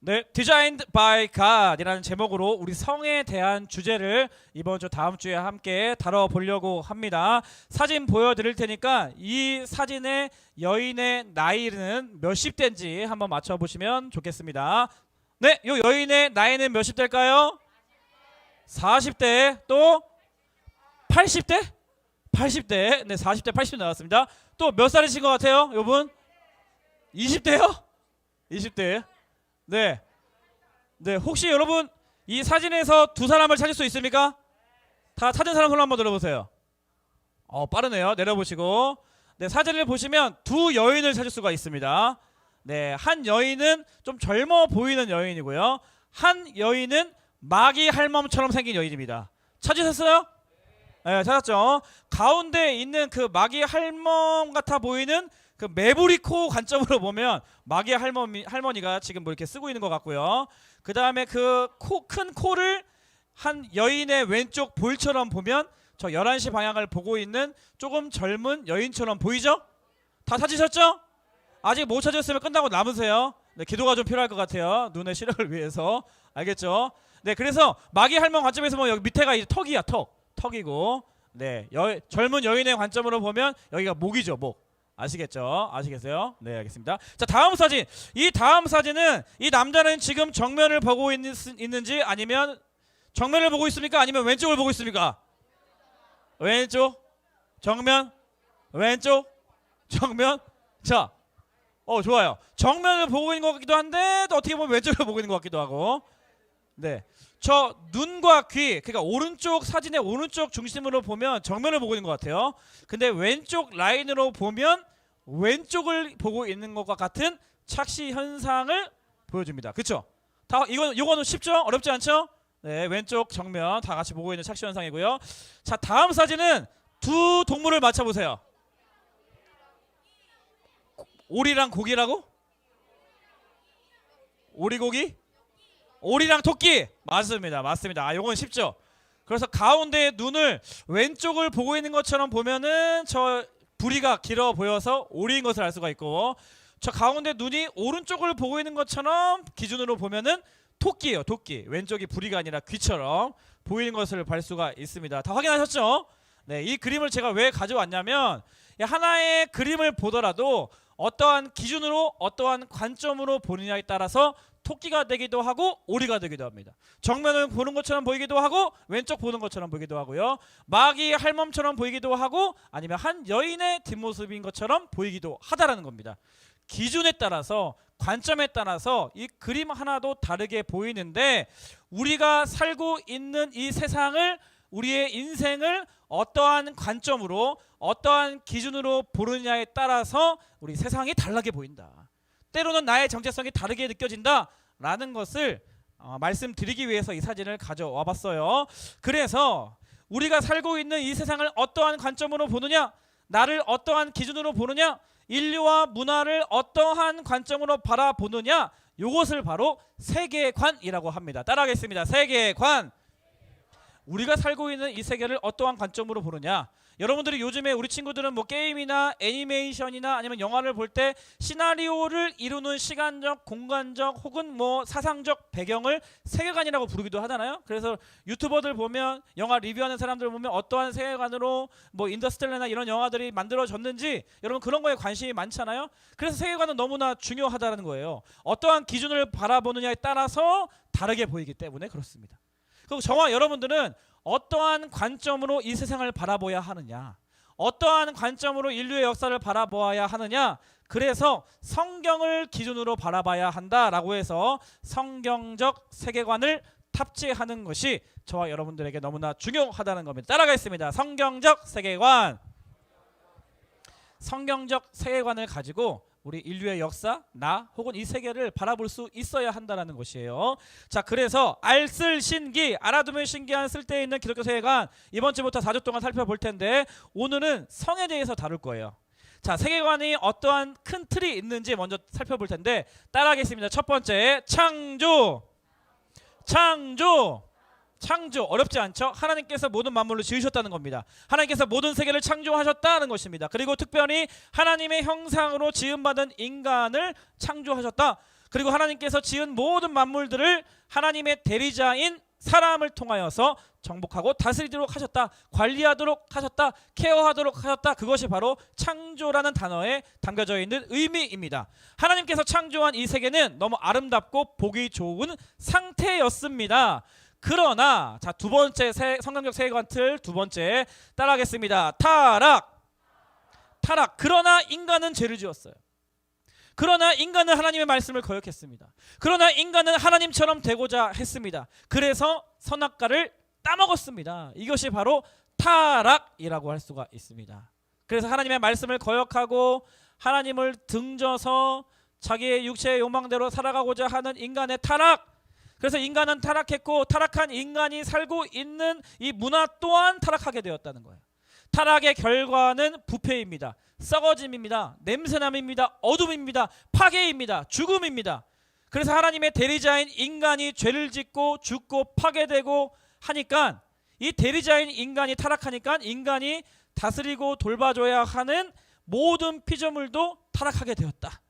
네, Designed by God이라는 제목으로 우리 성에 대한 주제를 이번 주 다음 주에 함께 다뤄보려고 합니다. 사진 보여드릴 테니까 이 사진의 여인의 나이는 몇십 대인지 한번 맞춰보시면 좋겠습니다. 네, 이 여인의 나이는 몇십 대일까요? 40대, 또 80대? 80대, 네, 40대, 80대 나왔습니다. 또 몇 살이신 것 같아요, 요분? 20대요? 20대. 네. 네, 혹시 여러분 이 사진에서 두 사람을 찾을 수 있습니까? 다 찾은 사람 손 한번 들어보세요. 빠르네요. 내려보시고. 네, 사진을 보시면 두 여인을 찾을 수가 있습니다. 네, 한 여인은 좀 젊어 보이는 여인이고요. 한 여인은 마귀 할멈처럼 생긴 여인입니다. 찾으셨어요? 네, 찾았죠. 가운데 있는 그 마귀 할멈 같아 보이는 그 매부리 코 관점으로 보면 마귀 할머니가 지금 뭐 이렇게 쓰고 있는 것 같고요. 그 다음에 그 큰 코를 한 여인의 왼쪽 볼처럼 보면 저 11시 방향을 보고 있는 조금 젊은 여인처럼 보이죠? 다 찾으셨죠? 아직 못 찾으셨으면 끝나고 남으세요. 네, 기도가 좀 필요할 것 같아요. 눈의 시력을 위해서. 알겠죠? 네, 그래서 마귀 할멈 관점에서 보면 여기 밑에가 이제 턱이야, 턱이고. 네, 젊은 여인의 관점으로 보면 여기가 목이죠, 목. 아시겠죠? 아시겠어요? 네, 알겠습니다. 자, 다음 사진. 이 다음 사진은 이 남자는 지금 정면을 보고 있는지 아니면 정면을 보고 있습니까? 아니면 왼쪽을 보고 있습니까? 왼쪽, 정면, 왼쪽, 정면. 자, 좋아요. 정면을 보고 있는 것 같기도 한데 또 어떻게 보면 왼쪽을 보고 있는 것 같기도 하고. 네, 저 눈과 귀, 그러니까 오른쪽 사진의 오른쪽 중심으로 보면 정면을 보고 있는 것 같아요. 근데 왼쪽 라인으로 보면 왼쪽을 보고 있는 것과 같은 착시 현상을 보여줍니다. 그렇죠? 다 이거는 쉽죠? 어렵지 않죠? 네, 왼쪽 정면 다 같이 보고 있는 착시 현상이고요. 자, 다음 사진은 두 동물을 맞춰보세요. 오리랑 고기라고? 오리고기? 오리랑 토끼. 맞습니다. 요건 쉽죠. 그래서 가운데 눈을 왼쪽을 보고 있는 것처럼 보면은 저 부리가 길어 보여서 오리인 것을 알 수가 있고, 저 가운데 눈이 오른쪽을 보고 있는 것처럼 기준으로 보면은 토끼예요. 토끼. 왼쪽이 부리가 아니라 귀처럼 보이는 것을 볼 수가 있습니다. 다 확인하셨죠? 네, 이 그림을 제가 왜 가져왔냐면 하나의 그림을 보더라도 어떠한 기준으로 어떠한 관점으로 보느냐에 따라서 토끼가 되기도 하고 오리가 되기도 합니다. 정면을 보는 것처럼 보이기도 하고 왼쪽 보는 것처럼 보이기도 하고요. 마귀 할멈처럼 보이기도 하고 아니면 한 여인의 뒷모습인 것처럼 보이기도 하다라는 겁니다. 기준에 따라서 관점에 따라서 이 그림 하나도 다르게 보이는데 우리가 살고 있는 이 세상을 우리의 인생을 어떠한 관점으로 어떠한 기준으로 보느냐에 따라서 우리 세상이 다르게 보인다. 때로는 나의 정체성이 다르게 느껴진다라는 것을 말씀드리기 위해서 이 사진을 가져와 봤어요. 그래서 우리가 살고 있는 이 세상을 어떠한 관점으로 보느냐, 나를 어떠한 기준으로 보느냐, 인류와 문화를 어떠한 관점으로 바라보느냐, 이것을 바로 세계관이라고 합니다. 따라하겠습니다. 세계관. 우리가 살고 있는 이 세계를 어떠한 관점으로 보느냐. 여러분들이 요즘에 우리 친구들은 뭐 게임이나 애니메이션이나 아니면 영화를 볼 때 시나리오를 이루는 시간적, 공간적 혹은 뭐 사상적 배경을 세계관이라고 부르기도 하잖아요. 그래서 유튜버들 보면 영화 리뷰하는 사람들 보면 어떠한 세계관으로 뭐 인터스텔라나 이런 영화들이 만들어졌는지 여러분 그런 거에 관심이 많잖아요. 그래서 세계관은 너무나 중요하다는 거예요. 어떠한 기준을 바라보느냐에 따라서 다르게 보이기 때문에 그렇습니다. 그리고 저와 여러분들은 어떠한 관점으로 이 세상을 바라봐야 하느냐, 어떠한 관점으로 인류의 역사를 바라보아야 하느냐, 그래서 성경을 기준으로 바라봐야 한다라고 해서 성경적 세계관을 탑재하는 것이 저와 여러분들에게 너무나 중요하다는 겁니다. 따라가겠습니다. 성경적 세계관. 성경적 세계관을 가지고 우리 인류의 역사, 나 혹은 이 세계를 바라볼 수 있어야 한다는 것이에요. 자, 그래서 알쓸신기, 알아두면 신기한 쓸데 있는 기독교 세계관, 이번 주부터 4주 동안 살펴볼 텐데 오늘은 성에 대해서 다룰 거예요. 자, 세계관이 어떠한 큰 틀이 있는지 먼저 살펴볼 텐데 따라하겠습니다. 첫 번째, 창조. 어렵지 않죠? 하나님께서 모든 만물을 지으셨다는 겁니다. 하나님께서 모든 세계를 창조하셨다는 것입니다. 그리고 특별히 하나님의 형상으로 지음받은 인간을 창조하셨다. 그리고 하나님께서 지은 모든 만물들을 하나님의 대리자인 사람을 통하여서 정복하고 다스리도록 하셨다. 관리하도록 하셨다. 케어하도록 하셨다. 그것이 바로 창조라는 단어에 담겨져 있는 의미입니다. 하나님께서 창조한 이 세계는 너무 아름답고 보기 좋은 상태였습니다. 그러나 자, 두 번째 성경적 세계관 틀 두 번째 따라하겠습니다. 타락. 그러나 인간은 죄를 지었어요. 그러나 인간은 하나님의 말씀을 거역했습니다. 그러나 인간은 하나님처럼 되고자 했습니다. 그래서 선악과를 따먹었습니다. 이것이 바로 타락이라고 할 수가 있습니다. 그래서 하나님의 말씀을 거역하고 하나님을 등져서 자기의 육체의 욕망대로 살아가고자 하는 인간의 타락. 그래서 인간은 타락했고 타락한 인간이 살고 있는 이 문화 또한 타락하게 되었다는 거예요. 타락의 결과는 부패입니다. 썩어짐입니다. 냄새남입니다. 어둠입니다. 파괴입니다. 죽음입니다. 그래서 하나님의 대리자인 인간이 죄를 짓고 죽고 파괴되고 하니까 이 대리자인 인간이 타락하니까 인간이 다스리고 돌봐줘야 하는 모든 피조물도 타락하게 되었다.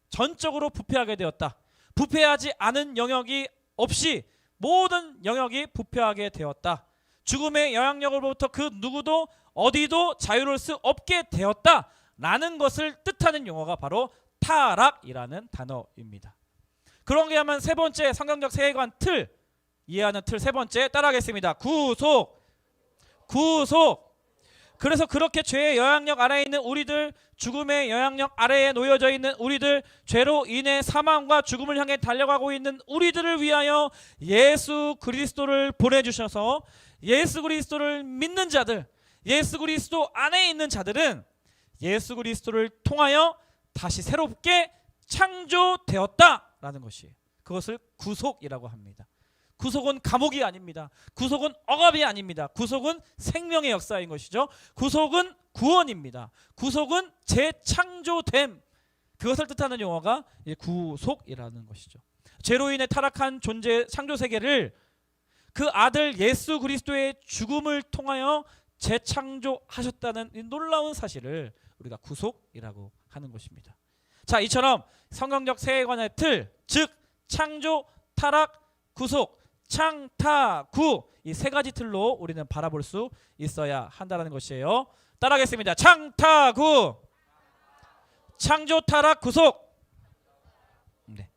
전적으로 부패하게 되었다. 부패하지 않은 영역이 없이 모든 영역이 부패하게 되었다. 죽음의 영향력으로부터 그 누구도 어디도 자유로울 수 없게 되었다라는 것을 뜻하는 용어가 바로 타락이라는 단어입니다. 그런게 하면 세 번째 성경적 세계관 틀, 이해하는 틀 세 번째 따라하겠습니다. 구속. 그래서 그렇게 죄의 영향력 아래에 있는 우리들, 죽음의 영향력 아래에 놓여져 있는 우리들, 죄로 인해 사망과 죽음을 향해 달려가고 있는 우리들을 위하여 예수 그리스도를 보내주셔서 예수 그리스도를 믿는 자들, 예수 그리스도 안에 있는 자들은 예수 그리스도를 통하여 다시 새롭게 창조되었다라는 것이에요. 그것을 구속이라고 합니다. 구속은 감옥이 아닙니다. 구속은 억압이 아닙니다. 구속은 생명의 역사인 것이죠. 구속은 구원입니다. 구속은 재창조됨. 그것을 뜻하는 용어가 구속이라는 것이죠. 죄로 인해 타락한 존재 창조 세계를 그 아들 예수 그리스도의 죽음을 통하여 재창조하셨다는 이 놀라운 사실을 우리가 구속이라고 하는 것입니다. 자, 이처럼 성경적 세계관의 틀, 즉 창조, 타락, 구속, 창타구, 이 세 가지 틀로 우리는 바라볼 수 있어야 한다는 것이에요. 따라하겠습니다. 창타구, 창조, 타락, 구속. 네.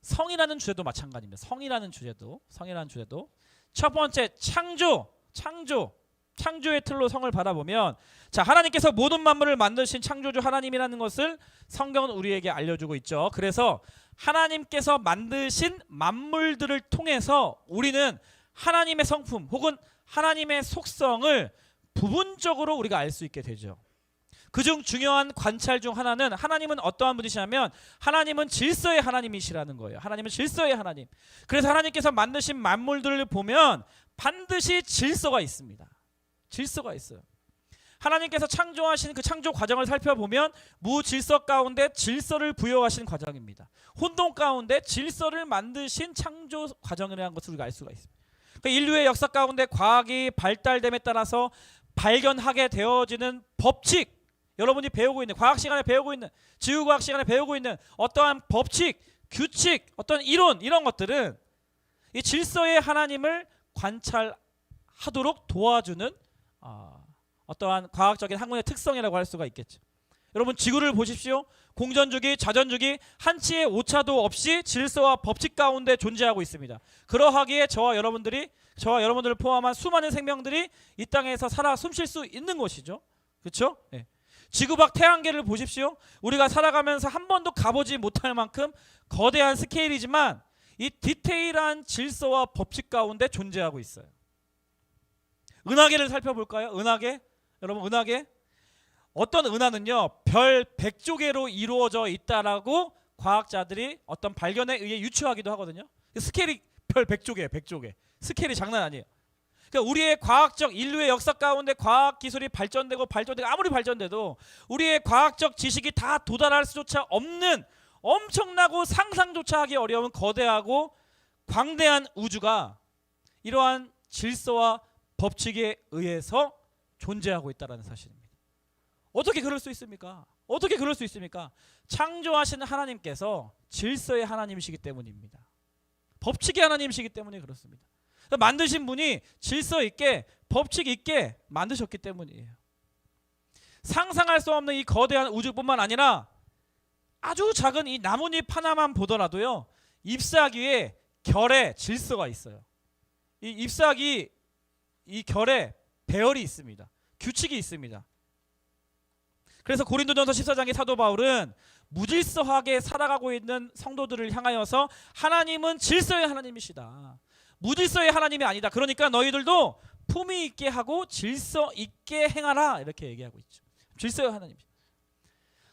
성이라는 주제도 마찬가지입니다. 성이라는 주제도 첫 번째 창조의 틀로 성을 바라보면, 자, 하나님께서 모든 만물을 만드신 창조주 하나님이라는 것을 성경은 우리에게 알려주고 있죠. 그래서 하나님께서 만드신 만물들을 통해서 우리는 하나님의 성품 혹은 하나님의 속성을 부분적으로 우리가 알 수 있게 되죠. 그중 중요한 관찰 중 하나는 하나님은 어떠한 분이시냐면 하나님은 질서의 하나님이시라는 거예요. 하나님은 질서의 하나님. 그래서 하나님께서 만드신 만물들을 보면 반드시 질서가 있습니다. 질서가 있어요. 하나님께서 창조하신 그 창조 과정을 살펴보면 무질서 가운데 질서를 부여하신 과정입니다. 혼돈 가운데 질서를 만드신 창조 과정이라는 것을 우리가 알 수가 있습니다. 그러니까 인류의 역사 가운데 과학이 발달됨에 따라서 발견하게 되어지는 법칙, 여러분이 배우고 있는 과학 시간에 배우고 있는 지구과학 시간에 배우고 있는 어떠한 법칙, 규칙, 어떤 이론, 이런 것들은 이 질서의 하나님을 관찰하도록 도와주는 어떠한 과학적인 학문의 특성이라고 할 수가 있겠죠. 여러분 지구를 보십시오. 공전주기, 자전주기 한치의 오차도 없이 질서와 법칙 가운데 존재하고 있습니다. 그러하기에 저와 여러분들을 포함한 수많은 생명들이 이 땅에서 살아 숨쉴 수 있는 것이죠. 그렇죠? 네. 지구 밖 태양계를 보십시오. 우리가 살아가면서 한 번도 가보지 못할 만큼 거대한 스케일이지만 이 디테일한 질서와 법칙 가운데 존재하고 있어요. 은하계를 살펴볼까요? 은하계? 여러분 은하계? 어떤 은하는요 별 100조개로 이루어져 있다라고 과학자들이 어떤 발견에 의해 유추하기도 하거든요. 스케일이 별 100조개 스케일이 장난 아니에요. 그러니까 우리의 과학적 인류의 역사 가운데 과학 기술이 발전되고 아무리 발전돼도 우리의 과학적 지식이 다 도달할 수조차 없는 엄청나고 상상조차 하기 어려운 거대하고 광대한 우주가 이러한 질서와 법칙에 의해서 존재하고 있다는 사실입니다. 어떻게 그럴 수 있습니까? 어떻게 그럴 수 있습니까? 창조하시는 하나님께서 질서의 하나님이시기 때문입니다. 법칙의 하나님이시기 때문에 그렇습니다. 만드신 분이 질서 있게 법칙 있게 만드셨기 때문이에요. 상상할 수 없는 이 거대한 우주뿐만 아니라 아주 작은 이 나뭇잎 하나만 보더라도요, 잎사귀 위에 결의 질서가 있어요. 이 잎사귀 이 결에 배열이 있습니다. 규칙이 있습니다. 그래서 고린도전서 14장의 사도 바울은 무질서하게 살아가고 있는 성도들을 향하여서 하나님은 질서의 하나님이시다. 무질서의 하나님이 아니다. 그러니까 너희들도 품위 있게 하고 질서 있게 행하라, 이렇게 얘기하고 있죠. 질서의 하나님.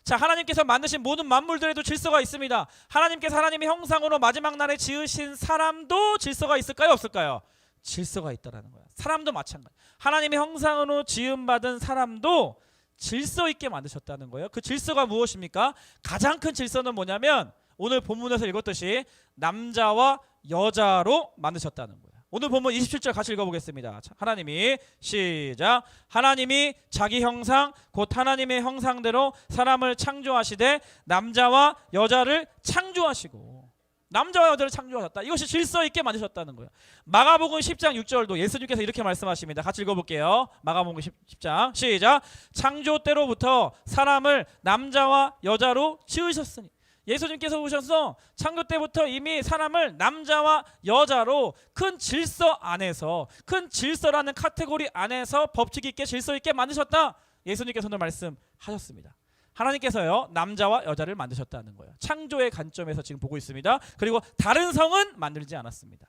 자, 하나님께서 만드신 모든 만물들에도 질서가 있습니다. 하나님께서 하나님의 형상으로 마지막 날에 지으신 사람도 질서가 있을까요, 없을까요? 질서가 있다라는 거야. 사람도 마찬가지. 하나님의 형상으로 지음받은 사람도 질서 있게 만드셨다는 거예요. 그 질서가 무엇입니까? 가장 큰 질서는 뭐냐면 오늘 본문에서 읽었듯이 남자와 여자로 만드셨다는 거예요. 오늘 본문 27절 같이 읽어보겠습니다. 자, 하나님이 시작. 하나님이 자기 형상 곧 하나님의 형상대로 사람을 창조하시되 남자와 여자를 창조하시고, 남자와 여자를 창조하셨다. 이것이 질서 있게 만드셨다는 거예요. 마가복음 10장 6절도 예수님께서 이렇게 말씀하십니다. 같이 읽어볼게요. 마가복음 10장 시작. 창조 때로부터 사람을 남자와 여자로 지으셨으니. 예수님께서 오셔서 창조 때부터 이미 사람을 남자와 여자로 큰 질서 안에서, 큰 질서라는 카테고리 안에서 법칙 있게 질서 있게 만드셨다. 예수님께서 오늘 말씀하셨습니다. 하나님께서요, 남자와 여자를 만드셨다는 거예요. 창조의 관점에서 지금 보고 있습니다. 그리고 다른 성은 만들지 않았습니다.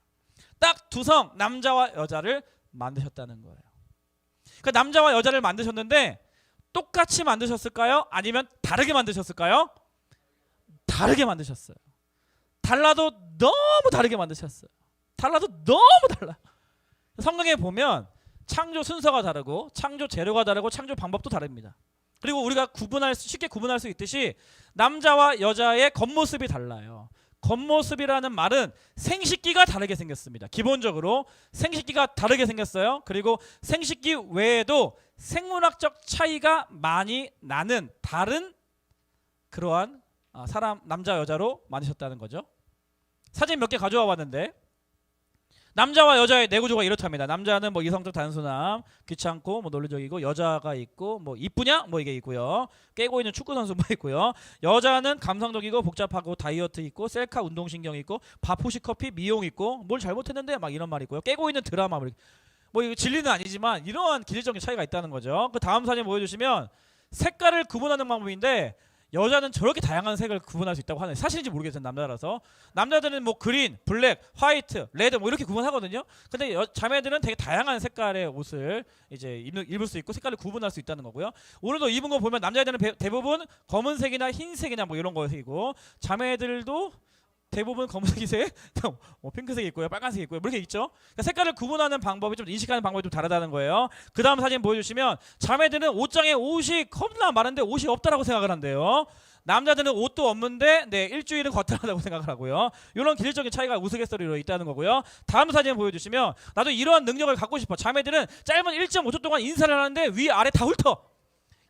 딱 두 성, 남자와 여자를 만드셨다는 거예요. 그 남자와 여자를 만드셨는데 똑같이 만드셨을까요? 아니면 다르게 만드셨을까요? 다르게 만드셨어요. 달라도 너무 다르게 만드셨어요. 달라도 너무 달라. 성경에 보면 창조 순서가 다르고 창조 재료가 다르고 창조 방법도 다릅니다. 그리고 우리가 쉽게 구분할 수 있듯이 남자와 여자의 겉모습이 달라요. 겉모습이라는 말은 생식기가 다르게 생겼습니다. 기본적으로 생식기가 다르게 생겼어요. 그리고 생식기 외에도 생물학적 차이가 많이 나는 다른 그러한 사람, 남자 여자로 만드셨다는 거죠. 사진 몇 개 가져와 봤는데 남자와 여자의 내구조가 이렇답니다. 남자는 뭐 이성적 단순함, 귀찮고 뭐 논리적이고, 여자가 있고 뭐 이쁘냐 뭐 이게 있고요. 깨고 있는 축구 선수 뭐 있고요. 여자는 감성적이고 복잡하고 다이어트 있고 셀카 운동신경 있고 밥후식 커피 미용 있고 뭘 잘못했는데 막 이런 말 있고요. 깨고 있는 드라마 뭐 이거 진리는 아니지만 이러한 기질적인 차이가 있다는 거죠. 그 다음 사진 보여주시면 색깔을 구분하는 방법인데 여자는 저렇게 다양한 색을 구분할 수 있다고 하는, 사실인지 모르겠어요. 남자라서. 남자들은 뭐 그린, 블랙, 화이트, 레드 뭐 이렇게 구분하거든요. 근데 자매들은 되게 다양한 색깔의 옷을 이제 입을 수 있고 색깔을 구분할 수 있다는 거고요. 오늘도 입은 거 보면 남자애들은 대부분 검은색이나 흰색이나 뭐 이런 거이고, 자매들도 대부분 검은색이색, 뭐 핑크색이 있고요, 빨간색이 있고요, 뭐 이렇게 있죠. 그러니까 색깔을 구분하는 방법이 좀, 인식하는 방법이 좀 다르다는 거예요. 그 다음 사진 보여주시면 자매들은 옷장에 옷이 겁나 많은데 옷이 없다라고 생각을 한대요. 남자들은 옷도 없는데 일주일은 거뜬하다고 생각을 하고요. 이런 기질적인 차이가 우스갯소리로 있다는 거고요. 다음 사진 보여주시면 나도 이러한 능력을 갖고 싶어. 자매들은 짧은 1.5초 동안 인사를 하는데 위아래 다 훑어.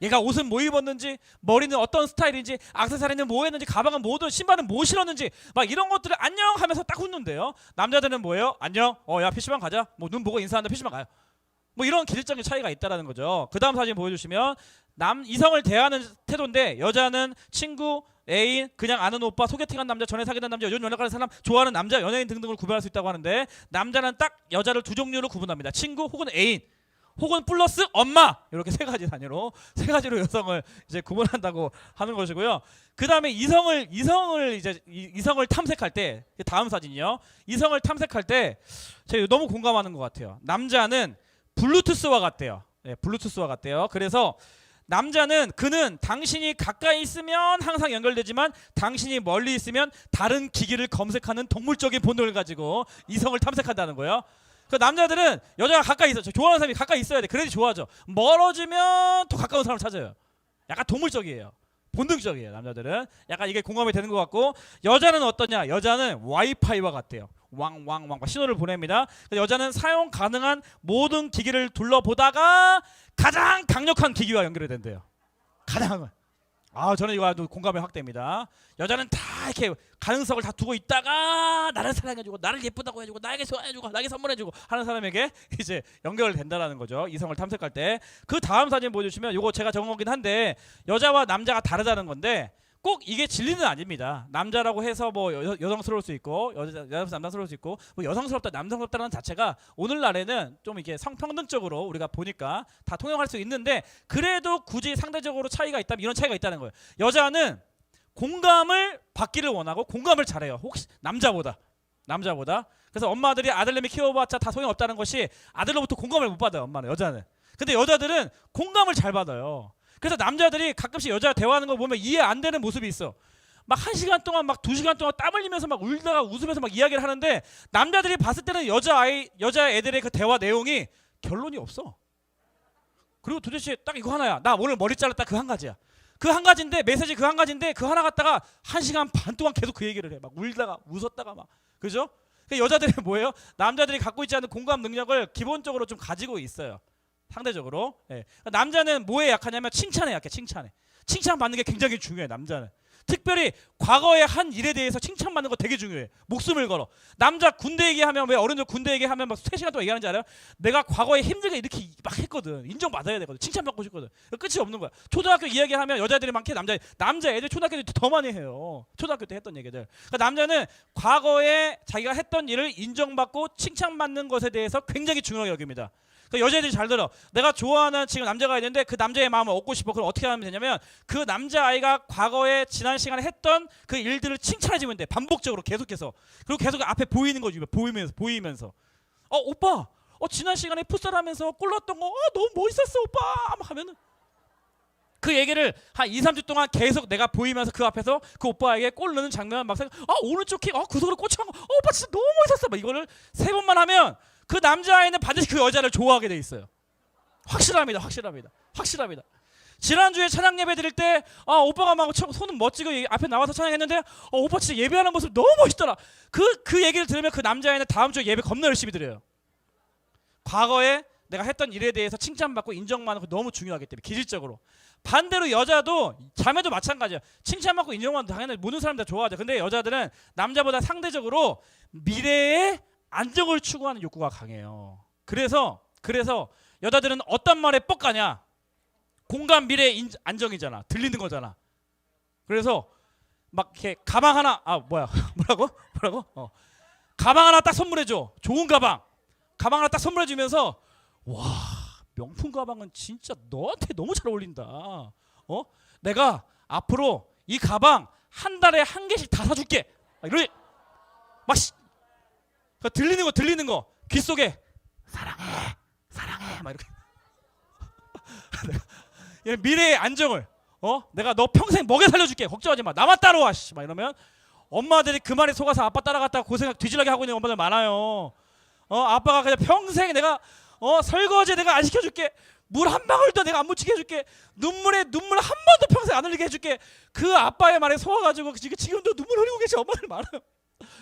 얘가 옷은 뭐 입었는지, 머리는 어떤 스타일인지, 액세서리는 뭐 했는지, 가방은 뭐든, 신발은 뭐 신었는지 막 이런 것들을 안녕 하면서 딱 훑는데요. 남자들은 뭐예요? 안녕, 야 PC방 가자, 뭐 눈 보고 인사하는데 PC방 가요. 뭐 이런 기질적인 차이가 있다라는 거죠. 그 다음 사진 보여주시면 이성을 대하는 태도인데, 여자는 친구, 애인, 그냥 아는 오빠, 소개팅한 남자, 전에 사귀는 남자, 요즘 연락하는 사람, 좋아하는 남자, 연예인 등등을 구분할 수 있다고 하는데, 남자는 딱 여자를 두 종류로 구분합니다. 친구 혹은 애인 혹은 플러스 엄마, 이렇게 세 가지 단위로, 세 가지로 여성을 이제 구분한다고 하는 것이고요. 그 다음에 이성을 탐색할 때, 다음 사진이요. 이성을 탐색할 때 제가 너무 공감하는 것 같아요. 남자는 블루투스와 같대요. 네, 블루투스와 같대요. 그래서 남자는, 그는 당신이 가까이 있으면 항상 연결되지만 당신이 멀리 있으면 다른 기기를 검색하는 동물적인 본능을 가지고 이성을 탐색한다는 거예요. 그 남자들은 여자가 가까이 있어, 좋아하는 사람이 가까이 있어야 돼. 그래야지 좋아하죠. 멀어지면 더 가까운 사람을 찾아요. 약간 동물적이에요. 본능적이에요. 남자들은 약간 이게 공감이 되는 것 같고, 여자는 어떠냐? 여자는 와이파이와 같대요. 왕왕왕 신호를 보냅니다. 여자는 사용 가능한 모든 기기를 둘러보다가 가장 강력한 기기와 연결이 된대요. 가장 저는 이거 아주 공감이 확 됩니다. 여자는 다 이렇게 가능성을 다 두고 있다가 나를 사랑해주고 나를 예쁘다고 해주고 나에게 좋아해주고 나에게 선물해주고 하는 사람에게 이제 연결된다라는 거죠. 이성을 탐색할 때. 그 다음 사진 보여주시면 이거 제가 적은 거긴 한데 여자와 남자가 다르다는 건데 꼭 이게 진리는 아닙니다. 남자라고 해서 뭐 여성스러울 수 있고 여자라서 남성스러울 수 있고 뭐 여성스럽다 남성스럽다는 자체가 오늘날에는 좀 이게 성평등적으로 우리가 보니까 다 통용할 수 있는데 그래도 굳이 상대적으로 차이가 있다면 이런 차이가 있다는 거예요. 여자는 공감을 받기를 원하고 공감을 잘해요. 혹시 남자보다. 그래서 엄마들이 아들내미 키워봤자 다 소용없다는 것이 아들로부터 공감을 못 받아요. 엄마는 여자는. 근데 여자들은 공감을 잘 받아요. 그래서 남자들이 가끔씩 여자 대화하는 거 보면 이해 안 되는 모습이 있어. 막 1시간 동안 막 2시간 동안 땀 흘리면서 막 울다가 웃으면서 막 이야기를 하는데 남자들이 봤을 때는 여자 애들의 그 대화 내용이 결론이 없어. 그리고 도대체 딱 이거 하나야. 나 오늘 머리 잘랐다 그 한 가지야. 그 한 가지인데 메시지 그 한 가지인데 그 하나 갖다가 1시간 반 동안 계속 그 얘기를 해. 막 울다가 웃었다가 막. 그죠? 여자들이 뭐예요? 남자들이 갖고 있지 않은 공감 능력을 기본적으로 좀 가지고 있어요. 상대적으로. 예. 남자는 뭐에 약하냐면 칭찬에 약해. 칭찬받는 게 굉장히 중요해. 남자는 특별히 과거의 한 일에 대해서 칭찬받는 거 되게 중요해. 목숨을 걸어. 남자 군대 얘기하면 왜 어른들 군대 얘기하면 막 3시간 동안 얘기하는지 알아요? 내가 과거에 힘들게 이렇게 막 했거든. 인정받아야 되거든. 칭찬받고 싶거든. 끝이 없는 거야. 초등학교 이야기하면 여자들이 많게 남자 애들 초등학교 때 더 많이 해요. 초등학교 때 했던 얘기들. 그러니까 남자는 과거에 자기가 했던 일을 인정받고 칭찬받는 것에 대해서 굉장히 중요하게 여깁니다. 여자애들이 잘 들어. 내가 좋아하는 지금 남자가 있는데 그 남자의 마음을 얻고 싶어. 그럼 어떻게 하면 되냐면 그 남자아이가 과거에 지난 시간에 했던 그 일들을 칭찬해주면 돼. 반복적으로 계속해서. 그리고 계속 앞에 보이는 거지. 보이면서. 오빠. 지난 시간에 풋살하면서 골 넣었던 거 너무 멋있었어 오빠. 막 하면은 그 얘기를 한 2, 3주 동안 계속 내가 보이면서 그 앞에서 그 오빠에게 골 넣는 장면 막 생각. 오른쪽 킥. 구석으로 꽂힌 거. 오빠 진짜 너무 멋있었어. 막 이거를 3번만 하면 그 남자아이는 반드시 그 여자를 좋아하게 돼 있어요. 확실합니다. 지난주에 찬양 예배 드릴 때 오빠가 막 손은 멋지고 앞에 나와서 찬양했는데 오빠 진짜 예배하는 모습 너무 멋있더라. 그 얘기를 들으면 그 남자아이는 다음 주에 예배 겁나 열심히 드려요. 과거에 내가 했던 일에 대해서 칭찬받고 인정받는 거 너무 중요하기 때문에 기질적으로. 반대로 여자도 자매도 마찬가지야. 칭찬받고 인정받는 당연히 모든 사람들 다 좋아하죠. 근데 여자들은 남자보다 상대적으로 미래의 안정을 추구하는 욕구가 강해요. 그래서 여자들은 어떤 말에 뻑가냐? 공감 미래 안정이잖아. 들리는 거잖아. 그래서 막 이렇게 가방 하나 뭐라고? 가방 하나 딱 선물해줘. 좋은 가방 하나 딱 선물해주면서 와 명품 가방은 진짜 너한테 너무 잘 어울린다. 내가 앞으로 이 가방 한 달에 한 개씩 다 사줄게. 이러니 막 들리는 거 귀 속에 사랑해 막 이렇게 미래의 안정을 내가 너 평생 먹여 살려줄게 걱정하지 마 나만 따라와 막 이러면 엄마들이 그 말에 속아서 아빠 따라갔다가 고생 뒤질하게 하고 있는 엄마들 많아요. 아빠가 그냥 평생 내가 설거지 내가 안 시켜줄게 물 한 방울도 내가 안 묻히게 해줄게 눈물 한 번도 평생 안 흘리게 해줄게 그 아빠의 말에 속아가지고 지금도 눈물 흘리고 계신 엄마들 많아요.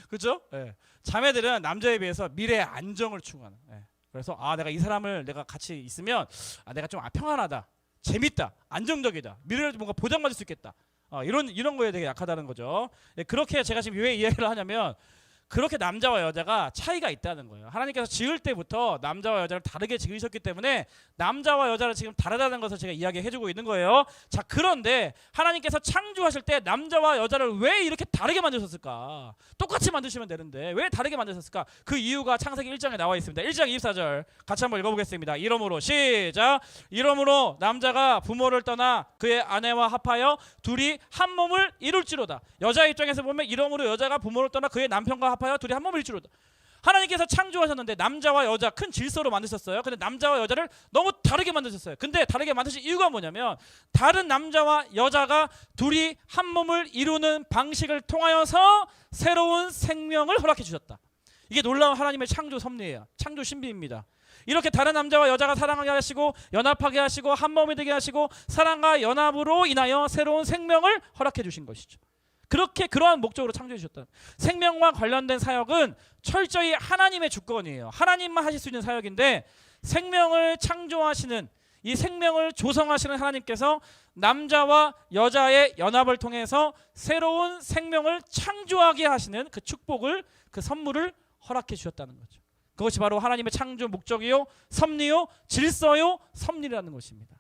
그죠? 네. 자매들은 남자에 비해서 미래의 안정을 추구하는. 네. 그래서 내가 이 사람을 내가 같이 있으면 내가 좀 평안하다, 재밌다, 안정적이다, 미래를 뭔가 보장받을 수 있겠다. 이런 거에 되게 약하다는 거죠. 네, 그렇게 제가 지금 왜 이야기를 하냐면 그렇게 남자와 여자가 차이가 있다는 거예요. 하나님께서 지을 때부터 남자와 여자를 다르게 지으셨기 때문에 남자와 여자를 지금 다르다는 것을 제가 이야기해주고 있는 거예요. 자, 그런데 하나님께서 창조하실 때 남자와 여자를 왜 이렇게 다르게 만드셨을까? 똑같이 만드시면 되는데 왜 다르게 만드셨을까? 그 이유가 창세기 1장에 나와 있습니다. 1장 24절 같이 한번 읽어보겠습니다. 이러므로 시작. 이러므로 남자가 부모를 떠나 그의 아내와 합하여 둘이 한 몸을 이룰지로다. 여자 입장에서 보면 이러므로 여자가 부모를 떠나 그의 남편과 합하여 둘이 한 몸을 이루다. 하나님께서 창조하셨는데 남자와 여자 큰 질서로 만드셨어요. 근데 남자와 여자를 너무 다르게 만드셨어요. 근데 다르게 만드신 이유가 뭐냐면 다른 남자와 여자가 둘이 한 몸을 이루는 방식을 통하여서 새로운 생명을 허락해 주셨다. 이게 놀라운 하나님의 창조 섭리예요. 창조 신비입니다. 이렇게 다른 남자와 여자가 사랑하게 하시고 연합하게 하시고 한 몸이 되게 하시고 사랑과 연합으로 인하여 새로운 생명을 허락해 주신 것이죠. 그러한 목적으로 창조해 주셨다. 생명과 관련된 사역은 철저히 하나님의 주권이에요. 하나님만 하실 수 있는 사역인데 생명을 창조하시는 이 생명을 조성하시는 하나님께서 남자와 여자의 연합을 통해서 새로운 생명을 창조하게 하시는 그 축복을, 그 선물을 허락해 주셨다는 거죠. 그것이 바로 하나님의 창조 목적이요, 섭리요, 질서요, 섭리라는 것입니다.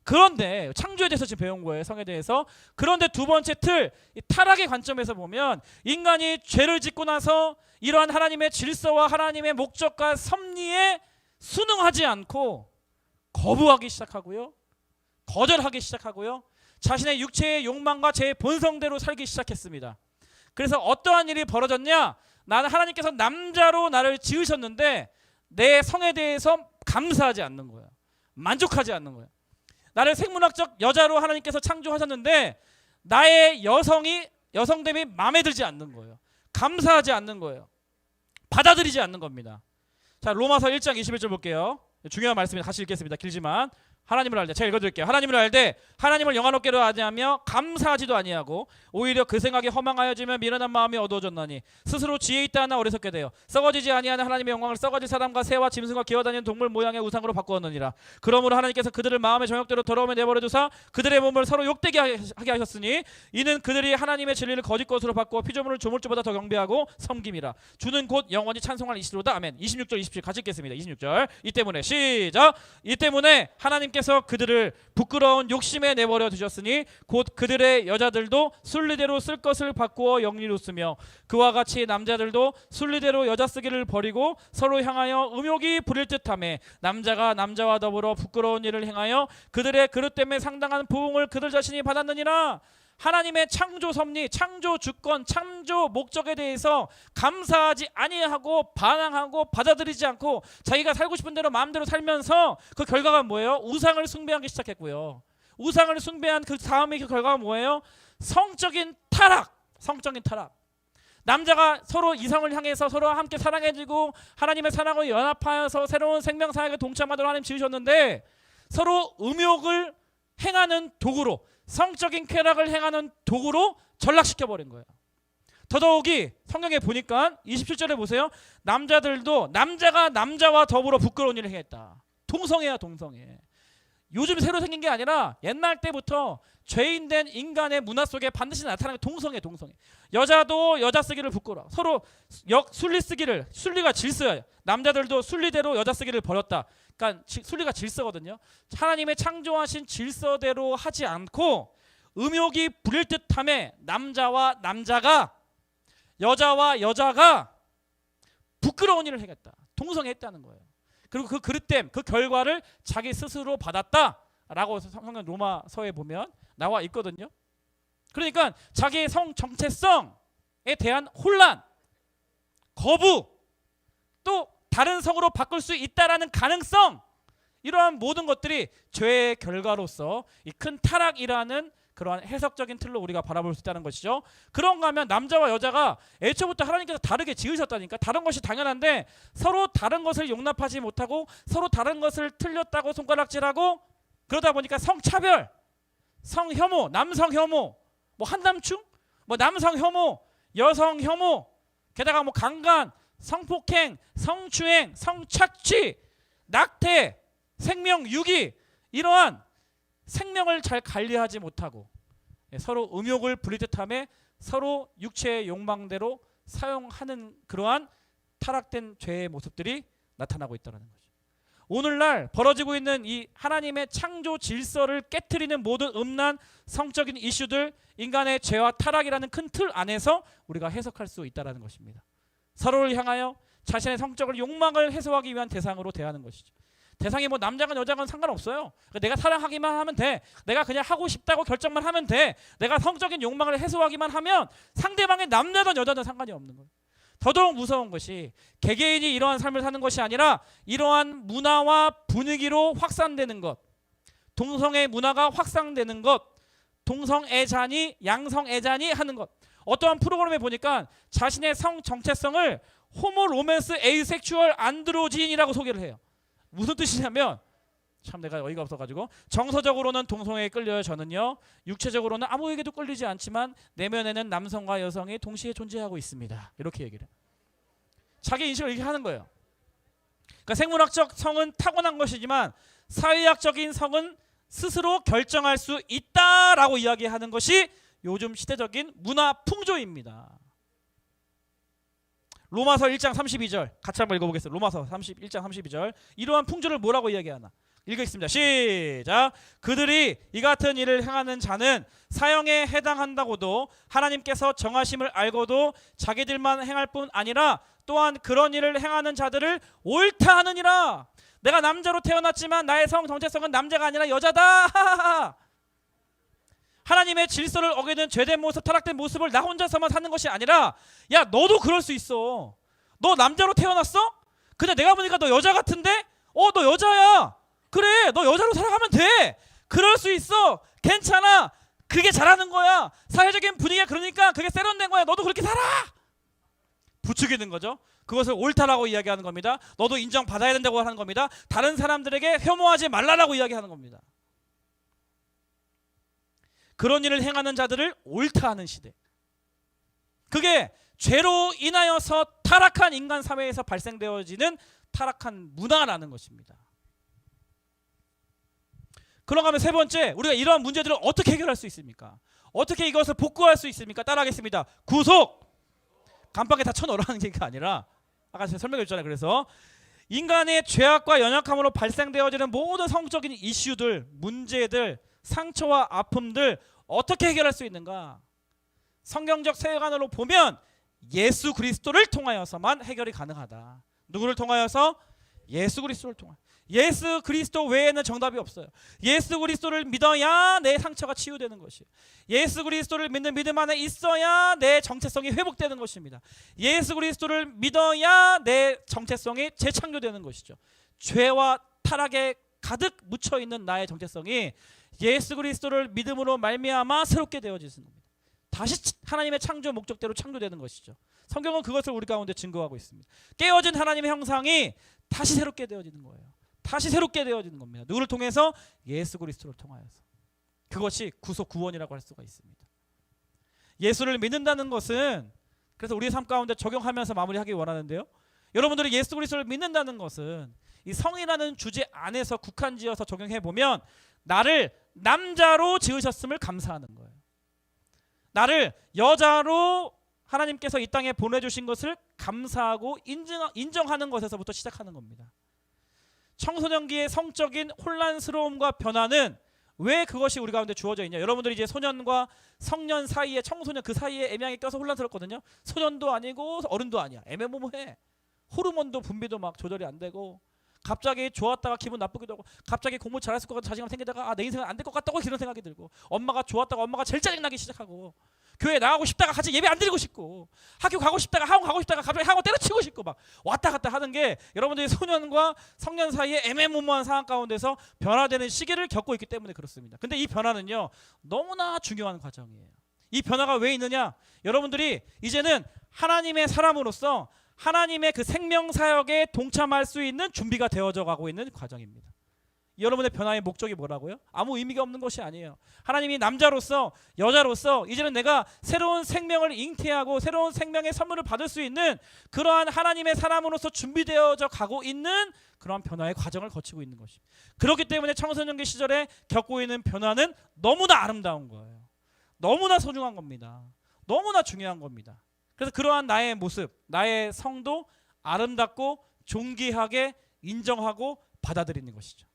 그런데 창조에 대해서 지금 배운 거예요, 성에 대해서. 그런데 두 번째 틀, 이 타락의 관점에서 보면 인간이 죄를 짓고 나서 이러한 하나님의 질서와 하나님의 목적과 섭리에 순응하지 않고 거부하기 시작하고요, 거절하기 시작하고요, 자신의 육체의 욕망과 제 본성대로 살기 시작했습니다. 그래서 어떠한 일이 벌어졌냐? 나는 하나님께서 남자로 나를 지으셨는데 내 성에 대해서 감사하지 않는 거야. 만족하지 않는 거야. 나를 생물학적 여자로 하나님께서 창조하셨는데 나의 여성됨이 마음에 들지 않는 거예요. 감사하지 않는 거예요. 받아들이지 않는 겁니다. 자, 로마서 1장 21절 볼게요. 중요한 말씀입니다. 같이 읽겠습니다. 길지만. 하나님을 알 때, 제가 읽어드릴게요. 하나님을 알 때 하나님을 영화롭게도 아니하며 감사하지도 아니하고 오히려 그 생각이 허망하여지며 미련한 마음이 어두워졌나니 스스로 지혜 있다 하나 어리석게 되어 썩어지지 아니하는 하나님의 영광을 썩어질 사람과 새와 짐승과 기어다니는 동물 모양의 우상으로 바꾸었느니라. 그러므로 하나님께서 그들을 마음의 정욕대로 더러움에 내버려 두사 그들의 몸을 서로 욕되게 하게 하셨으니 이는 그들이 하나님의 진리를 거짓 것으로 바꾸어 피조물을 조물주보다 더 경배하고 섬김이라. 주는 곧 영원히 찬송할 이시로다. 아멘. 26절 27 같이 읽겠습니다. 26절. 이 때문에 시작. 이 때문에 하나님께서 그들을 부끄러운 욕심에 내버려 두셨으니 곧 그들의 여자들도 순리대로 쓸 것을 바꾸어 영리로 쓰며 그와 같이 남자들도 순리대로 여자 쓰기를 버리고 서로 향하여 음욕이 부릴 듯하며 남자가 남자와 더불어 부끄러운 일을 행하여 그들의 그릇 때문에 상당한 부흥을 그들 자신이 받았느니라. 하나님의 창조 섭리, 창조 주권, 창조 목적에 대해서 감사하지 아니하고 반항하고 받아들이지 않고 자기가 살고 싶은 대로 마음대로 살면서 그 결과가 뭐예요? 우상을 숭배하기 시작했고요. 우상을 숭배한 그 다음에 그 결과가 뭐예요? 성적인 타락. 성적인 타락. 남자가 서로 이성을 향해서 서로 함께 사랑해지고 하나님의 사랑으로 연합하여서 새로운 생명 사역에 동참하도록 하나님 지으셨는데 서로 음욕을 행하는 도구로, 성적인 쾌락을 행하는 도구로 전락시켜버린 거예요. 더더욱이 성경에 보니까 27절에 보세요. 남자들도 남자가 남자와 더불어 부끄러운 일을 행했다. 동성애야, 동성애. 요즘 새로 생긴 게 아니라 옛날 때부터 죄인된 인간의 문화 속에 반드시 나타나는 동성애, 동성애. 여자도 여자 쓰기를 부끄러워. 서로 순리 쓰기를, 순리가 질서예요. 남자들도 순리대로 여자 쓰기를 버렸다. 그러니까 순리가 질서거든요. 하나님의 창조하신 질서대로 하지 않고 음욕이 부릴 듯함에 남자와 남자가, 여자와 여자가 부끄러운 일을 행했다. 동성애했다는 거예요. 그리고 그 그릇됨, 그 결과를 자기 스스로 받았다라고 성경 로마서에 보면 나와 있거든요. 그러니까 자기의 성 정체성에 대한 혼란, 거부, 또 다른 성으로 바꿀 수 있다라는 가능성, 이러한 모든 것들이 죄의 결과로서 이 큰 타락이라는 그러한 해석적인 틀로 우리가 바라볼 수 있다는 것이죠. 그런가 하면 남자와 여자가 애초부터 하나님께서 다르게 지으셨다니까. 다른 것이 당연한데 서로 다른 것을 용납하지 못하고 서로 다른 것을 틀렸다고 손가락질하고 그러다 보니까 성차별, 성혐오, 남성 혐오, 뭐 한남충, 뭐 남성 혐오, 여성 혐오, 게다가 뭐 강간, 성폭행, 성추행, 성착취, 낙태, 생명 유기, 이러한 생명을 잘 관리하지 못하고 서로 음욕을 부릴 듯함에 서로 육체의 욕망대로 사용하는 그러한 타락된 죄의 모습들이 나타나고 있다는 거죠. 오늘날 벌어지고 있는 이 하나님의 창조 질서를 깨트리는 모든 음란 성적인 이슈들, 인간의 죄와 타락이라는 큰 틀 안에서 우리가 해석할 수 있다는 것입니다. 서로를 향하여 자신의 성적인 욕망을 해소하기 위한 대상으로 대하는 것이죠. 대상이 뭐 남자건 여자건 상관없어요. 내가 사랑하기만 하면 돼. 내가 그냥 하고 싶다고 결정만 하면 돼. 내가 성적인 욕망을 해소하기만 하면 상대방의 남자든 여자든 상관이 없는 거예요. 더더욱 무서운 것이 개개인이 이러한 삶을 사는 것이 아니라 이러한 문화와 분위기로 확산되는 것, 동성애 문화가 확산되는 것, 동성애자니 양성애자니 하는 것. 어떠한 프로그램에 보니까 자신의 성 정체성을 호모 로맨스 에이섹슈얼 안드로진이라고 소개를 해요. 무슨 뜻이냐면, 참 내가 어이가 없어가지고, 정서적으로는 동성애에 끌려요. 저는요. 육체적으로는 아무에게도 끌리지 않지만 내면에는 남성과 여성이 동시에 존재하고 있습니다. 이렇게 얘기를 해요. 자기 인식을 이렇게 하는 거예요. 그러니까 생물학적 성은 타고난 것이지만 사회학적인 성은 스스로 결정할 수 있다라고 이야기하는 것이 요즘 시대적인 문화 풍조입니다. 로마서 1장 32절 같이 한번 읽어보겠습니다. 로마서 1장 32절. 이러한 풍조를 뭐라고 이야기하나? 읽겠습니다. 시작. 그들이 이 같은 일을 행하는 자는 사형에 해당한다고도 하나님께서 정하심을 알고도 자기들만 행할 뿐 아니라 또한 그런 일을 행하는 자들을 옳다 하느니라. 내가 남자로 태어났지만 나의 성 정체성은 남자가 아니라 여자다. 하나님의 질서를 어기는 죄된 모습, 타락된 모습을 나 혼자서만 사는 것이 아니라, 야, 너도 그럴 수 있어. 너 남자로 태어났어? 근데 내가 보니까 너 여자 같은데? 너 여자야. 그래, 너 여자로 살아가면 돼. 그럴 수 있어. 괜찮아. 그게 잘하는 거야. 사회적인 분위기가 그러니까 그게 세련된 거야. 너도 그렇게 살아. 부추기는 거죠. 그것을 옳다라고 이야기하는 겁니다. 너도 인정받아야 된다고 하는 겁니다. 다른 사람들에게 혐오하지 말라라고 이야기하는 겁니다. 그런 일을 행하는 자들을 옳다 하는 시대. 그게 죄로 인하여서 타락한 인간 사회에서 발생되어지는 타락한 문화라는 것입니다. 그런가 하면 세 번째, 우리가 이러한 문제들을 어떻게 해결할 수 있습니까? 어떻게 이것을 복구할 수 있습니까? 따라하겠습니다. 구속! 감방에 다 쳐넣으라는 게 아니라 아까 제가 설명해 줬잖아요. 그래서 인간의 죄악과 연약함으로 발생되어지는 모든 성적인 이슈들, 문제들, 상처와 아픔들 어떻게 해결할 수 있는가? 성경적 세계관으로 보면 예수 그리스도를 통하여서만 해결이 가능하다. 누구를 통하여서? 예수 그리스도를 통하여. 예수 그리스도 외에는 정답이 없어요. 예수 그리스도를 믿어야 내 상처가 치유되는 것이에요. 예수 그리스도를 믿는 믿음 안에 있어야 내 정체성이 회복되는 것입니다. 예수 그리스도를 믿어야 내 정체성이 재창조되는 것이죠. 죄와 타락에 가득 묻혀있는 나의 정체성이 예수 그리스도를 믿음으로 말미암아 새롭게 되어지는 겁니다. 다시 하나님의 창조 목적대로 창조되는 것이죠. 성경은 그것을 우리 가운데 증거하고 있습니다. 깨어진 하나님의 형상이 다시 새롭게 되어지는 거예요. 다시 새롭게 되어지는 겁니다. 누구를 통해서? 예수 그리스도를 통하여서. 그것이 구속 구원이라고 할 수가 있습니다. 예수를 믿는다는 것은, 그래서 우리의 삶 가운데 적용하면서 마무리하기 원하는데요, 여러분들이 예수 그리스도를 믿는다는 것은 이 성이라는 주제 안에서 국한지어서 적용해보면 나를 남자로 지으셨음을 감사하는 거예요. 나를 여자로 하나님께서 이 땅에 보내주신 것을 감사하고 인정하는 것에서부터 시작하는 겁니다. 청소년기의 성적인 혼란스러움과 변화는 왜 그것이 우리 가운데 주어져 있냐? 여러분들이 이제 소년과 성년 사이에, 청소년 그 사이에 애매하게 껴서 혼란스럽거든요. 소년도 아니고 어른도 아니야. 애매모호해. 호르몬도 분비도 막 조절이 안 되고, 갑자기 좋았다가 기분 나쁘기도 하고, 갑자기 공부 잘했을 것 같은 자신감 생기다가 내 인생은 안 될 것 같다고 그런 생각이 들고, 엄마가 좋았다가 엄마가 제일 짜증나기 시작하고, 교회 나가고 싶다가 같이 예배 안 드리고 싶고, 학교 가고 싶다가 학원 가고 싶다가 갑자기 학원 때려치고 싶고, 막 왔다 갔다 하는 게 여러분들이 소년과 성년 사이에 애매모호한 상황 가운데서 변화되는 시기를 겪고 있기 때문에 그렇습니다. 근데 이 변화는요, 너무나 중요한 과정이에요. 이 변화가 왜 있느냐? 여러분들이 이제는 하나님의 사람으로서 하나님의 그 생명 사역에 동참할 수 있는 준비가 되어져 가고 있는 과정입니다. 여러분의 변화의 목적이 뭐라고요? 아무 의미가 없는 것이 아니에요. 하나님이 남자로서, 여자로서 이제는 내가 새로운 생명을 잉태하고 새로운 생명의 선물을 받을 수 있는 그러한 하나님의 사람으로서 준비되어져 가고 있는 그러한 변화의 과정을 거치고 있는 것입니다. 그렇기 때문에 청소년기 시절에 겪고 있는 변화는 너무나 아름다운 거예요. 너무나 소중한 겁니다. 너무나 중요한 겁니다. 그래서 그러한 나의 모습, 나의 성도 아름답고 존귀하게 인정하고 받아들이는 것이죠.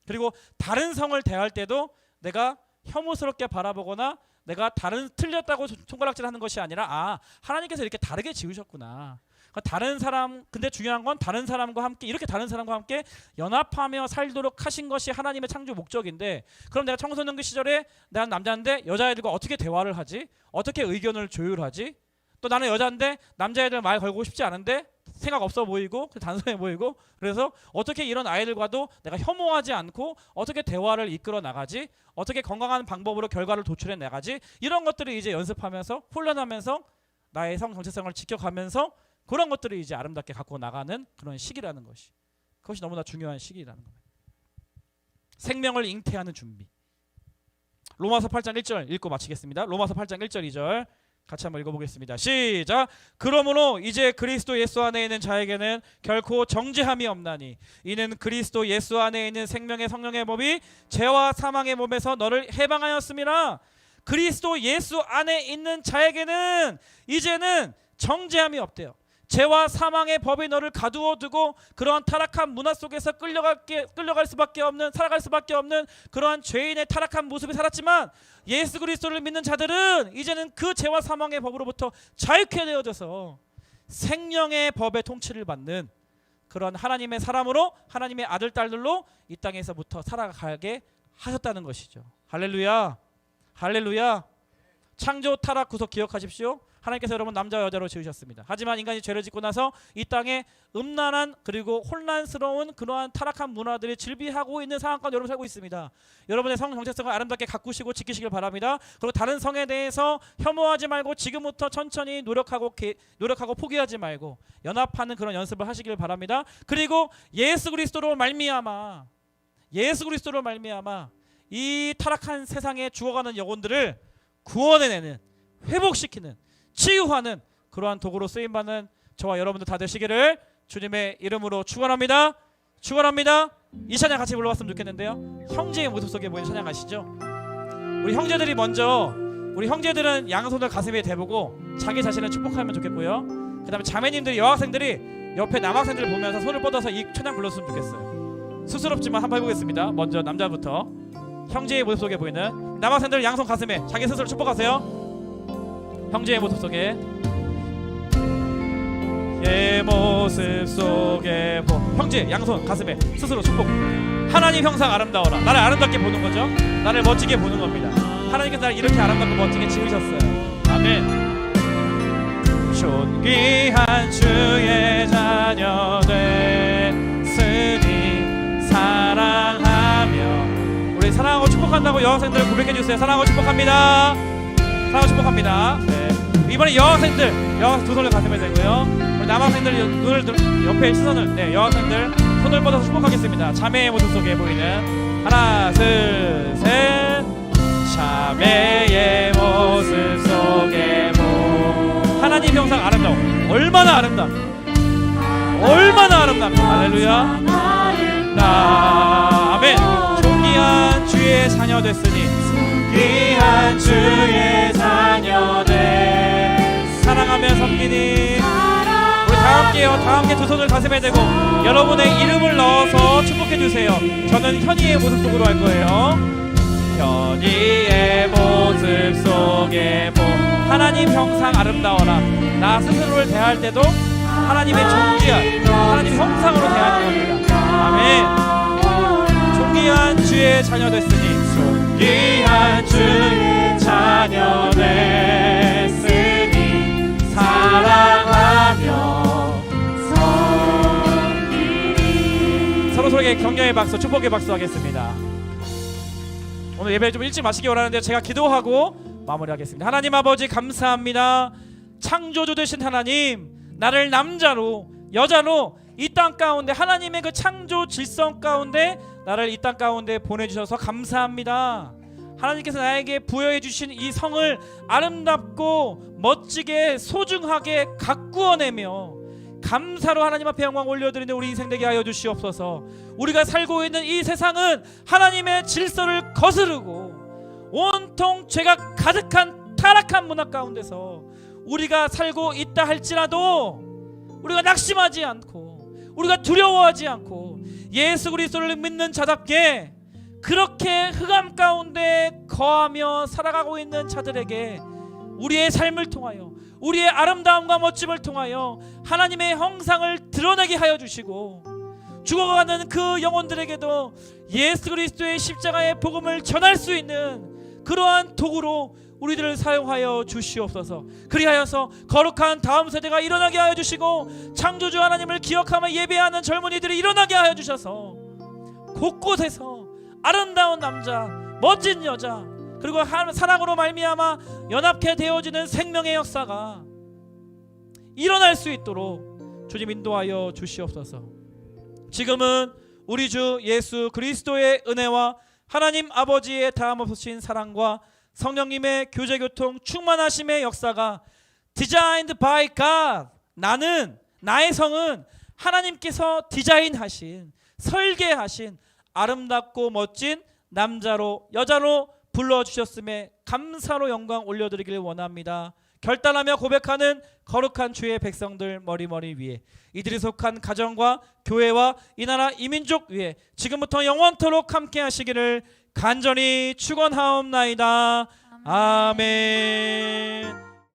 그리고 다른 성을 대할 때도 내가 혐오스럽게 바라보거나 내가 다른 틀렸다고 손가락질하는 것이 아니라, 하나님께서 이렇게 다르게 지으셨구나. 다른 사람, 근데 중요한 건 다른 사람과 함께, 이렇게 다른 사람과 함께 연합하며 살도록 하신 것이 하나님의 창조 목적인데, 그럼 내가 청소년기 시절에 난 남자인데 여자애들과 어떻게 대화를 하지? 어떻게 의견을 조율하지? 또 나는 여자인데 남자애들 말 걸고 싶지 않은데 생각 없어 보이고 단순해 보이고, 그래서 어떻게 이런 아이들과도 내가 혐오하지 않고 어떻게 대화를 이끌어 나가지, 어떻게 건강한 방법으로 결과를 도출해 나가지, 이런 것들을 이제 연습하면서 훈련하면서 나의 성 정체성을 지켜가면서 그런 것들을 이제 아름답게 갖고 나가는 그런 시기라는 것이, 그것이 너무나 중요한 시기라는 겁니다. 생명을 잉태하는 준비. 로마서 8장 1절 읽고 마치겠습니다. 로마서 8장 1절 2절 같이 한번 읽어보겠습니다. 시작. 그러므로 이제 그리스도 예수 안에 있는 자에게는 결코 정죄함이 없나니 이는 그리스도 예수 안에 있는 생명의 성령의 법이 죄와 사망의 몸에서 너를 해방하였음이라. 그리스도 예수 안에 있는 자에게는 이제는 정죄함이 없대요. 죄와 사망의 법이 너를 가두어 두고 그러한 타락한 문화 속에서 끌려갈 수밖에 없는, 살아갈 수밖에 없는 그러한 죄인의 타락한 모습이 살았지만 예수 그리스도를 믿는 자들은 이제는 그 죄와 사망의 법으로부터 자유케 되어져서 생명의 법의 통치를 받는 그런 하나님의 사람으로, 하나님의 아들 딸들로 이 땅에서부터 살아가게 하셨다는 것이죠. 할렐루야, 할렐루야. 창조 타락 구속 기억하십시오. 하나님께서 여러분 남자와 여자로 지으셨습니다. 하지만 인간이 죄를 짓고 나서 이 땅에 음란한 그리고 혼란스러운 그러한 타락한 문화들이 질비하고 있는 상황 가운데 여러분 살고 있습니다. 여러분의 성 정체성을 아름답게 가꾸시고 지키시길 바랍니다. 그리고 다른 성에 대해서 혐오하지 말고 지금부터 천천히 노력하고 포기하지 말고 연합하는 그런 연습을 하시길 바랍니다. 그리고 예수 그리스도로 말미암아 이 타락한 세상에 죽어가는 영혼들을 구원해내는, 회복시키는, 치유하는 그러한 도구로 쓰임받는 저와 여러분들 다 되시기를 주님의 이름으로 축원합니다. 축원합니다. 이 찬양 같이 불러봤으면 좋겠는데요. 형제의 모습 속에 보이는 찬양 아시죠? 우리 형제들이 먼저, 우리 형제들은 양손을 가슴에 대보고 자기 자신을 축복하면 좋겠고요. 그 다음에 자매님들이, 여학생들이 옆에 남학생들을 보면서 손을 뻗어서 이 찬양 불렀으면 좋겠어요. 쑥스럽지만 한번 해보겠습니다. 먼저 남자부터. 형제의 모습 속에 보이는 남학생들 양손 가슴에 자기 스스로 축복하세요. 형제의 모습 속에, 예 모습 속에 형제 양손 가슴에 스스로 축복. 하나님 형상 아름다워라. 나를 아름답게 보는 거죠. 나를 멋지게 보는 겁니다. 하나님께서 나를 이렇게 아름답고 멋지게 지으셨어요. 아멘. 존귀한 주의 자녀 됐으니 사랑하며, 우리 사랑하고 축복한다고 여학생들을 고백해 주세요. 사랑하고 축복합니다. 사랑하고 축복합니다. 네. 이번에 여학생들 두 손을 가슴에 대고요. 우리 남학생들 눈을 옆에 시선을, 네, 여학생들 손을 뻗어서 축복하겠습니다. 자매의 모습 속에 보이는, 하나 둘 셋, 자매의 모습 속에 하나님 형상 아름다워. 얼마나 아름답, 얼마나 아름답. 할렐루야. 아멘. 존귀한 주의 자녀 됐으니, 귀한 주의 자녀들 사랑하며 섬기니. 우리 다 함께요. 다 함께 두 손을 가슴에 대고 여러분의 이름을 넣어서 축복해 주세요. 저는 현이의 모습 속으로 할 거예요. 현이의 모습 속에 하나님 형상 아름다워라. 나 스스로를 대할 때도 하나님의 존귀한 하나님 형상으로 대하는 겁니다. 아멘. 존귀한 주의 자녀 됐으니, 귀한 주의 자녀 됐으니 사랑하며 섬기리. 서로에게 격려의 박수, 축복의 박수 하겠습니다. 오늘 예배를 좀 일찍 마치기 원하는데 제가 기도하고 마무리하겠습니다. 하나님 아버지 감사합니다. 창조주 되신 하나님, 나를 남자로 여자로 이 땅 가운데 하나님의 그 창조 질성 가운데 나를 이 땅 가운데 보내주셔서 감사합니다. 하나님께서 나에게 부여해 주신 이 성을 아름답고 멋지게 소중하게 가꾸어내며 감사로 하나님 앞에 영광 올려드리는 우리 인생 되게 하여 주시옵소서. 우리가 살고 있는 이 세상은 하나님의 질서를 거스르고 온통 죄가 가득한 타락한 문화 가운데서 우리가 살고 있다 할지라도 우리가 낙심하지 않고 우리가 두려워하지 않고 예수 그리스도를 믿는 자답게 그렇게 흑암 가운데 거하며 살아가고 있는 자들에게 우리의 삶을 통하여 우리의 아름다움과 멋짐을 통하여 하나님의 형상을 드러내게 하여 주시고 죽어가는 그 영혼들에게도 예수 그리스도의 십자가의 복음을 전할 수 있는 그러한 도구로 우리들을 사용하여 주시옵소서. 그리하여서 거룩한 다음 세대가 일어나게 하여 주시고 창조주 하나님을 기억하며 예배하는 젊은이들이 일어나게 하여 주셔서 곳곳에서 아름다운 남자, 멋진 여자, 그리고 사랑으로 말미암아 연합해 되어지는 생명의 역사가 일어날 수 있도록 주님 인도하여 주시옵소서. 지금은 우리 주 예수 그리스도의 은혜와 하나님 아버지의 다함없으신 사랑과 성령님의 교제교통 충만하심의 역사가 Designed by God, 나의 성은 하나님께서 디자인하신, 설계하신 아름답고 멋진 남자로 여자로 불러주셨음에 감사로 영광 올려드리기를 원합니다. 결단하며 고백하는 거룩한 주의 백성들 머리머리 위에, 이들이 속한 가정과 교회와 이 나라 이 민족 위에 지금부터 영원토록 함께 하시기를 간절히 축원하옵나이다. 아멘.